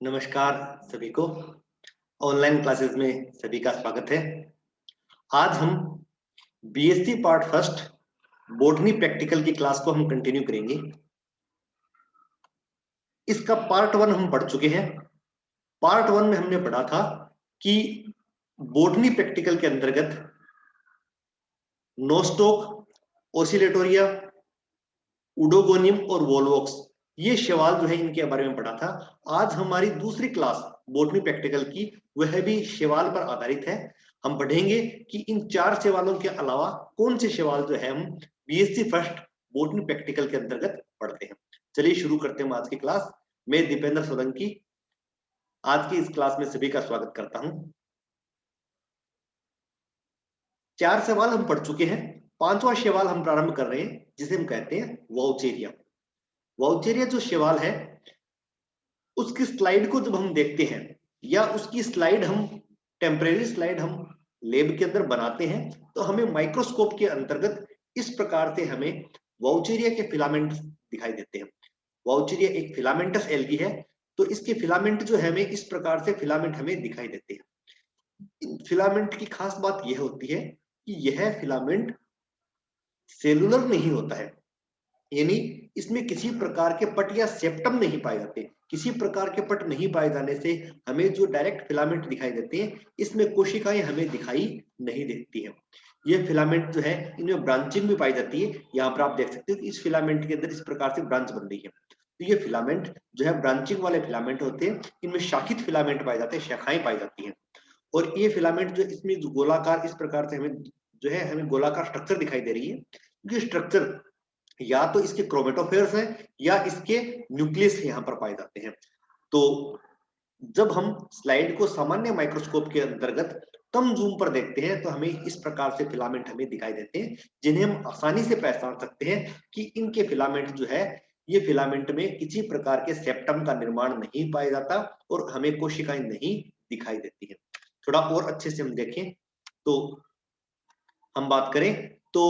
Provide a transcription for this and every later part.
नमस्कार सभी को। ऑनलाइन क्लासेस में सभी का स्वागत है। आज हम BSc part first botany practical की क्लास को हम कंटिन्यू करेंगे। इसका पार्ट वन हम पढ़ चुके हैं। पार्ट वन में हमने पढ़ा था कि बॉटनी प्रैक्टिकल के अंतर्गत नोस्टॉक, ओसिलेटोरिया, उडोगोनियम और वोल्वोक्स ये सवाल जो है इनके बारे में पढ़ा था। आज हमारी दूसरी क्लास बॉटनी प्रैक्टिकल की वह भी सवाल पर आधारित है। हम पढ़ेंगे कि इन चार सवालों के अलावा कौन से सवाल जो है हम बीएससी फर्स्ट बॉटनी प्रैक्टिकल के अंतर्गत पढ़ते हैं। चलिए शुरू करते हैं आज की क्लास। मैं दीपेंद्र सोलंकी आज की इस क्लास में सभी का स्वागत करता हूं। चार सवाल हम पढ़ चुके हैं। पांचवा सवाल हम प्रारंभ कर रहे हैं जिसे हम कहते हैं वाउचेरिया। वाउचेरिया जो सवाल है उसकी स्लाइड को जब हम देखते हैं या उसकी स्लाइड हम टेम्परेरी स्लाइड हम लैब के अंदर बनाते हैं तो हमें माइक्रोस्कोप के अंतर्गत इस प्रकार से हमें वाउचेरिया के फिलामेंट दिखाई देते हैं। वाउचेरिया एक फिलामेंटस एल्गी है, तो इसके फिलामेंट जो है हमें इस प्रकार से फिलामेंट हमें दिखाई देते हैं। इन फिलामेंट की खास बात यह होती है कि यह फिलामेंट सेलुलर नहीं होता है, यानी इसमें किसी प्रकार के पट या सेप्टम नहीं पाए जाते। किसी प्रकार के पट नहीं पाए जाने से हमें जो डायरेक्ट फिलामेंट दिखाई देते हैं इसमें कोशिकाएं हमें दिखाई नहीं देती हैं। ये फिलामेंट जो है इनमें ब्रांचिंग भी पाई जाती है। यहाँ पर आप देख सकते हो कि इस फिलामेंट के अंदर इस प्रकार से ब्रांच बन रही है। तो ये फिलामेंट जो है ब्रांचिंग वाले फिलामेंट होते हैं। इनमें शाखित फिलामेंट पाए जाते हैं, शाखाएं पाई जाती हैं। और ये फिलामेंट जो इसमें जो गोलाकार इस प्रकार से हमें जो है हमें गोलाकार स्ट्रक्चर दिखाई दे रही है। ये स्ट्रक्चर या तो इसके क्रोमेटोफोर्स हैं या इसके न्यूक्लियस यहाँ पर पाए जाते हैं। तो जब हम स्लाइड को सामान्य माइक्रोस्कोप के अंतर्गत कम जूम पर देखते हैं तो हमें इस प्रकार से फिलामेंट हमें दिखाई देते हैं, जिन्हें हम आसानी से पहचान सकते हैं कि इनके फिलामेंट जो है ये फिलामेंट में किसी प्रकार के सेप्टम का निर्माण नहीं पाया जाता और हमें कोशिकाएं नहीं दिखाई देती है। थोड़ा और अच्छे से हम देखें तो हम बात करें तो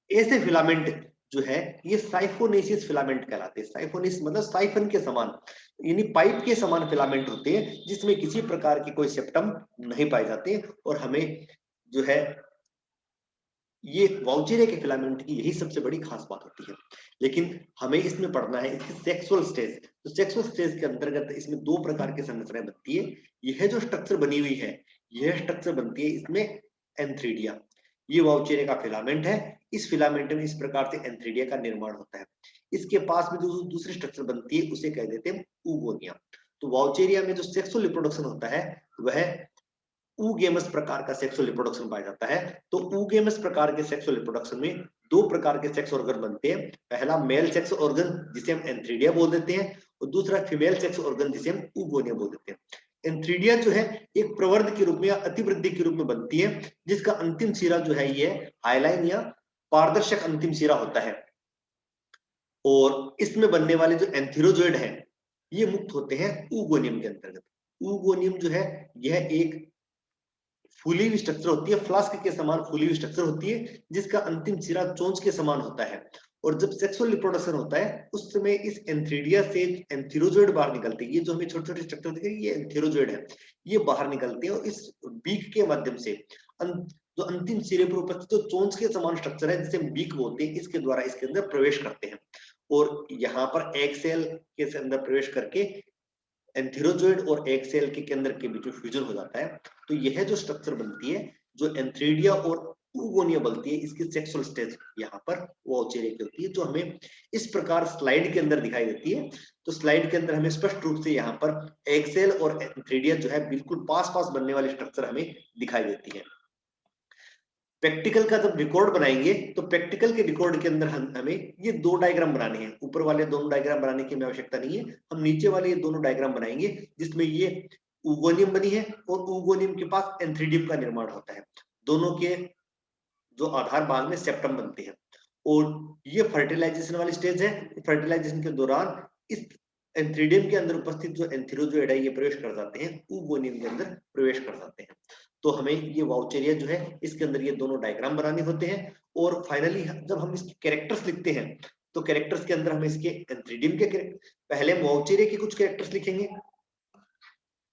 ऐसे फिलामेंट जो है ये साइफोनेसिस फिलामेंट कहलाते हैं। साइफोनिस मतलब साइफन के समान, यानी पाइप के समान फिलामेंट होते हैं जिसमें किसी प्रकार के कोई सेप्टम नहीं पाए जाते। और हमें जो है ये वाउचेरिया के फिलामेंट की यही सबसे बड़ी खास बात होती है। लेकिन हमें इसमें पढ़ना है इसकी सेक्सुअल स्टेज। तो सेक्सुअल स्टेज के अंतर्गत इसमें दो प्रकार की संरचनाएं बनती है। यह जो स्ट्रक्चर बनी हुई है यह स्ट्रक्चर बनती है इसमें एंथ्रीडिया। ये वाउचेरिया का फिलामेंट है। इस फिलामेंट में इस प्रकार से एंथ्रीडिया का निर्माण होता है। इसके पास में जो दूसरी स्ट्रक्चर बनती है उसे कह देते हैं ऊगोनिया। तो वाउचेरिया में जो सेक्सुअल रिप्रोडक्शन होता है वह ऊगेमस प्रकार का सेक्सुअल रिप्रोडक्शन पाया जाता है। तो ऊगेमस प्रकार के सेक्सुअल रिप्रोडक्शन में दो प्रकार के सेक्स ऑर्गन बनते हैं। पहला मेल सेक्स ऑर्गन जिसे हम एंथ्रीडिया बोल देते हैं और दूसरा फीमेल सेक्स ऑर्गन जिसे हम ऊगोनिया बोल देते हैं। एंथ्रीडिया जो है एक प्रवर्ध के रूप में या अतिवृद्धि के रूप में बनती है, जिसका अंतिम सिरा जो है ये हाईलाइन या पारदर्शक अंतिम सिरा होता है। और इसमें बनने वाले जो एंथीरोजोइड है ये मुक्त होते हैं ऊगोनियम के अंतर्गत। ऊगोनियम जो है यह एक फूली हुई स्ट्रक्चर होती है, फ्लास्क के समान फूली हुई स्ट्रक्चर होती है जिसका अंतिम सिरा चोंच के समान होता है। और जब सेक्सुअल रिप्रोडक्शन होता है उस समय इस एंथ्रीडिया से एंथीरोजोइड बाहर निकलते हैं। ये जो हमें छोटे छोटे स्ट्रक्चर दिखे ये एंथीरोजोइड है, ये बाहर निकलते हैं और इस बीक के माध्यम से जो अंतिम सिरे पर उपस्थित जो चोंच के समान स्ट्रक्चर है जिसे हम बीक बोलते हैं इसके द्वारा इसके अंदर प्रवेश करते हैं। और यहाँ पर एग सेल के अंदर प्रवेश करके एंथीरोजोइड और एग सेल के केंद्र के बीच में फ्यूजन हो जाता है। तो यह जो स्ट्रक्चर बनती है जो एंथ्रीडिया और ऊगोनिया बनती है इसकी सेक्सुअल स्टेज यहाँ पर वाउचेरिया की होती है, जो हमें इस प्रकार स्लाइड के अंदर दिखाई देती है। तो स्लाइड के अंदर हमें स्पष्ट रूप से यहाँ पर एग सेल और एंथ्रीडिया जो है बिल्कुल पास पास बनने वाली स्ट्रक्चर हमें दिखाई देती है। प्रैक्टिकल का जब रिकॉर्ड बनाएंगे तो प्रैक्टिकल के रिकॉर्ड के अंदर हमें ये दो डायग्राम बनाने हैं। ऊपर वाले दोनों डायग्राम बनाने की हमें आवश्यकता नहीं है, हम नीचे वाले ये दोनों डायग्राम बनाएंगे जिसमें ये ऊगोनियम बनी है और ऊगोनियम के पास एंथ्रीडियम का निर्माण होता है। दोनों के जो आधार भाग में सेप्टम बनते हैं और ये फर्टिलाइजेशन वाली स्टेज है। फर्टिलाइजेशन के दौरान इस एंथ्रीडियम के अंदर उपस्थित जो एंथीरोजोइड है ये प्रवेश कर जाते हैं, ऊगोनियम के अंदर प्रवेश कर जाते हैं। तो हमें ये वाउचेरिया जो है इसके अंदर ये दोनों डायग्राम बनाने होते हैं। और फाइनली जब हम इसके कैरेक्टर्स लिखते हैं तो कैरेक्टर्स के अंदर हम इसके एंथ्रीडियम के पहले हम वाउचेरिया के कुछ कैरेक्टर्स लिखेंगे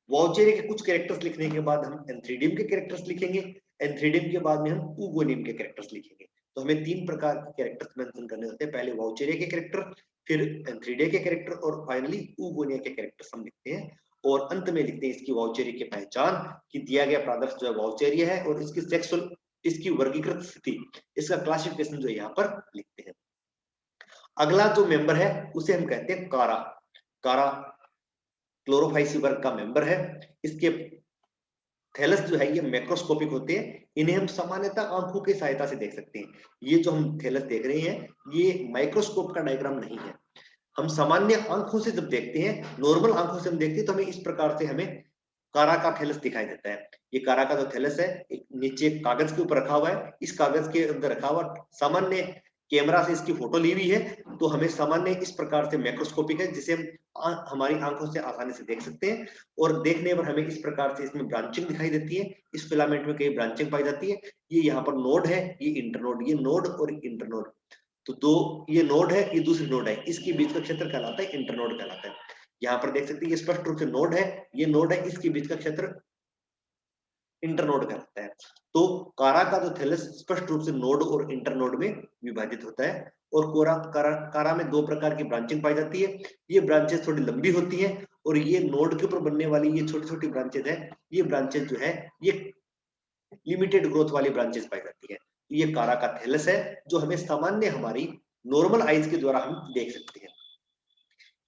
वाउचेरिया के कुछ कैरेक्टर्स लिखने के बाद हम एंथ्रीडियम के कैरेक्टर्स लिखेंगे, एंथ्रीडियम के बाद में हम ऊगोनियम के कैरेक्टर्स लिखेंगे। तो हमें 3 प्रकार के कैरेक्टर्स मेंशन करने होते हैं, पहले वाउचेरिया के कैरेक्टर, फिर एंथ्रीडिया के कैरेक्टर और फाइनली ऊगोनिया के कैरेक्टर्स हम लिखते हैं। और अंत में लिखते हैं इसकी वाउचेरिया की पहचान कि दिया गया प्रादर्श जो है वाउचेरिया है और इसकी सेक्सुअल, इसकी वर्गीकृत स्थिति, इसका क्लासिफिकेशन जो यहाँ पर लिखते हैं। अगला जो मेंबर है उसे हम कहते हैं कारा। कारा क्लोरोफाइसी वर्ग का मेंबर है। इसके थैलस जो है ये मैक्रोस्कोपिक होते हैं, इन्हें हम सामान्यतः आंखों की सहायता से देख सकते हैं। ये जो हम थैलस देख रहे हैं ये माइक्रोस्कोप का डायग्राम नहीं है। हम सामान्य आंखों से जब देखते हैं, नॉर्मल आंखों से हम देखते हैं तो हमें इस प्रकार से हमें कारा का थैलस दिखाई देता है। ये कारा का जो थैलस है एक नीचे एक कागज के ऊपर रखा हुआ है, इस कागज के अंदर रखा हुआ सामान्य कैमरा से इसकी फोटो ली हुई है, तो हमें सामान्य इस प्रकार से मैक्रोस्कोपिक है जिसे हम हमारी आंखों से आसानी से देख सकते हैं। और देखने पर हमें इस प्रकार से इसमें ब्रांचिंग दिखाई देती है, इस फिलामेंट में कई ब्रांचिंग पाई जाती है। ये यहाँ पर नोड है, ये इंटरनोड, ये नोड और इंटरनोड, तो दो ये नोड है, ये दूसरी नोड है, इसके बीच का क्षेत्र कहलाता है इंटरनोड कहलाता है। यहाँ पर देख सकते हैं ये स्पष्ट रूप से नोड है, ये नोड है, इसके बीच का क्षेत्र इंटरनोड कहलाता है। तो कारा का जो थैलस स्पष्ट रूप से नोड और इंटरनोड में विभाजित होता है। और कारा में 2 प्रकार की ब्रांचिंग पाई जाती है। ये ब्रांचेस थोड़ी लंबी होती हैं और ये नोड के ऊपर बनने वाली ये छोटी-छोटी ब्रांचेस है, ये ब्रांचेस जो है ये लिमिटेड ग्रोथ वाली ब्रांचेस पाई जाती है। ये कारा का थैलस है जो हमें सामान्य हमारी नॉर्मल आईज के द्वारा हम देख सकते हैं।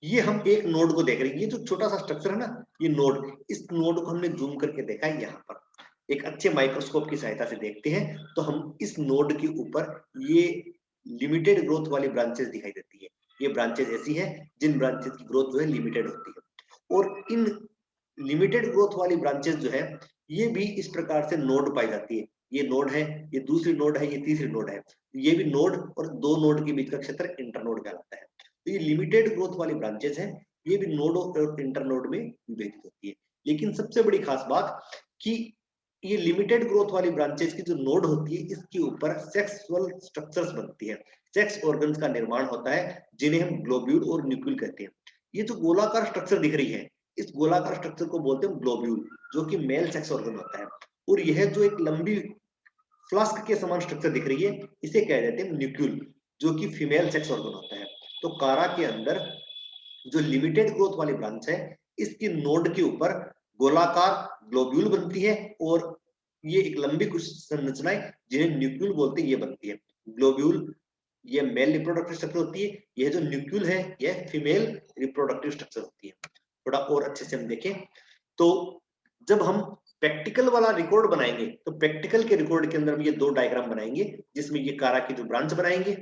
ये हम एक नोड को देख रहे हैं, ये जो छोटा सा स्ट्रक्चर है ना, ये नोड, इस नोड को हमने जूम करके देखा है। यहाँ पर एक अच्छे माइक्रोस्कोप की सहायता से देखते हैं तो हम इस नोड के ऊपर ये लिमिटेड ग्रोथ वाली ब्रांचेस दिखाई देती है। ये ब्रांचेस ऐसी हैं जिन ब्रांचेस की ग्रोथ जो है लिमिटेड होती है। और इन लिमिटेड ग्रोथ वाली ब्रांचेस जो है ये भी इस प्रकार से नोड पाई जाती है। ये नोड है, ये दूसरी नोड है, ये तीसरी नोड है, ये भी नोड और 2 नोड के बीच का क्षेत्र इंटरनोड कहलाता है। तो ये लिमिटेड ग्रोथ वाली ब्रांचेस हैं, ये भी नोड और इंटरनोड में विभाजित होती है। लेकिन सबसे बड़ी खास बात कि ये लिमिटेड ग्रोथ वाली ब्रांचेस की जो नोड होती है इसके ऊपर सेक्सुअल स्ट्रक्चर्स बनती है, सेक्स ऑर्गन्स का निर्माण होता है जिन्हें हम ग्लोब्यूल और न्यूक्लियल कहते हैं। ये जो गोलाकार स्ट्रक्चर दिख रही है, इस गोलाकार स्ट्रक्चर को बोलते हैं ग्लोब्यूल, जो कि मेल सेक्स ऑर्गन होता है। और यह जो एक लंबी फ्लास्क के समान स्ट्रक्चर दिख रही है इसे कह देते हैं न्यूक्लियल, जो कि फीमेल सेक्स ऑर्गन होता है। तो कारा के अंदर जो लिमिटेड ग्रोथ वाली ब्रांच है इसकी नोड के ऊपर गोलाकार ग्लोब्यूल बनती है और ये एक लंबी कुछ संरचनाएं जिन्हें न्यूक्लियल बोलते हैं ये बनती है। ग्लोब्यूल ये मेल रिप्रोडक्टिव स्ट्रक्चर होती है, यह जो न्यूक्लियल है यह फीमेल रिप्रोडक्टिव स्ट्रक्चर होती है। थोड़ा और अच्छे से हम देखें तो जब हम प्रैक्टिकल वाला रिकॉर्ड बनाएंगे तो प्रैक्टिकल के रिकॉर्ड के अंदर हम ये 2 डायग्राम बनाएंगे जिसमें ये कारा की जो ब्रांच बनाएंगे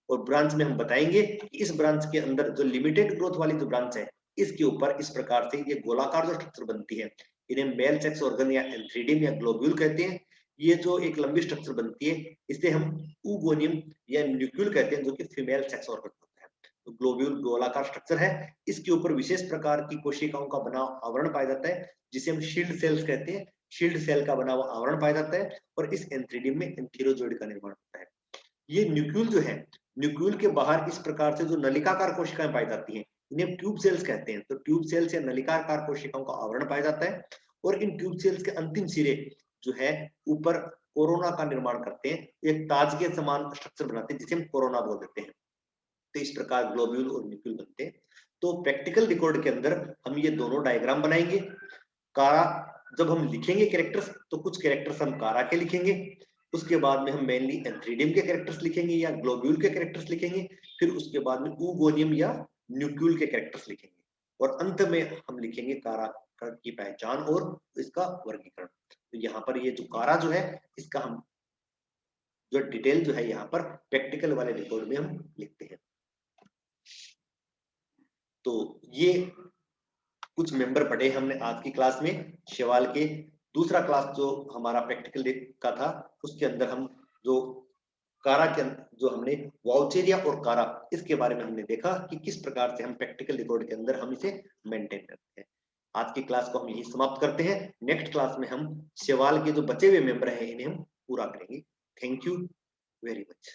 और ब्रांच में हम बताएंगे कि इस ब्रांच के अंदर जो लिमिटेड ग्रोथ वाली जो ब्रांच है इसके ऊपर इस प्रकार से ये गोलाकार जो स्ट्रक्चर बनती है इन्हें मेल सेक्स ऑर्गन या एंथ्रीडियम या ग्लोब्यूल कहते हैं। ये जो एक लंबी स्ट्रक्चर बनती है इसे हम ऊगोनियम या न्यूक्लियल कहते हैं जो कि फीमेल सेक्स ऑर्गन होता है। तो ग्लोब्यूल गोलाकार स्ट्रक्चर है, इसके ऊपर विशेष प्रकार की कोशिकाओं का बना आवरण पाया जाता है जिसे हम शील्ड सेल्स कहते हैं। शील्ड सेल का बना हुआ आवरण पाया जाता है और इस एंथ्रीडियम में एंथीरोजोइड का निर्माण होता है। ये न्यूक्लियल जो है, न्यूक्लियल के बाहर इस प्रकार से जो नलिकाकार कोशिकाएं पाई जाती हैं इन्हें ट्यूब सेल्स कहते हैं। तो ट्यूब सेल्स या नलिकाकार कोशिकाओं का आवरण पाया जाता है और इन ट्यूब सेल्स के अंतिम सिरे जो है ऊपर कोरोना का निर्माण करते हैं, एक ताज के समान स्ट्रक्चर बनाते हैं जिसे हम कोरोना बोल देते हैं। तो इस प्रकार ग्लोब्यूल और न्यूक्लियल बनते हैं। तो प्रैक्टिकल रिकॉर्ड के अंदर हम ये दोनों डायग्राम बनाएंगे। कारा जब हम लिखेंगे कैरेक्टर्स तो कुछ कैरेक्टर्स हम कारा के लिखेंगे, उसके बाद में हम मेनली एंथ्रीडियम के कैरेक्टर्स लिखेंगे या ग्लोब्यूल के कैरेक्टर्स लिखेंगे, फिर उसके बाद में ऊगोनियम या न्यूक्लियल के कैरेक्टर्स लिखेंगे और अंत में हम लिखेंगे कारा की पहचान और इसका वर्गीकरण। तो यहाँ पर ये जो कारा जो है इसका हम जो डिटेल जो है यहाँ पर प्रैक्टिकल वाले रिकॉर्ड में हम लिखते हैं। तो ये कुछ मेंबर पढ़े हमने आज की क्लास में शैवाल के। दूसरा क्लास जो हमारा प्रैक्टिकल का था उसके अंदर हम जो कारा के जो हमने वाउचेरिया और कारा इसके बारे में हमने देखा कि किस प्रकार से हम प्रैक्टिकल रिकॉर्ड के अंदर हम इसे मेंटेन करते हैं। आज की क्लास को हम यही समाप्त करते हैं। नेक्स्ट क्लास में हम शैवाल के जो बचे हुए मेंबर हैं इन्हें हम पूरा करेंगे। Thank you very much.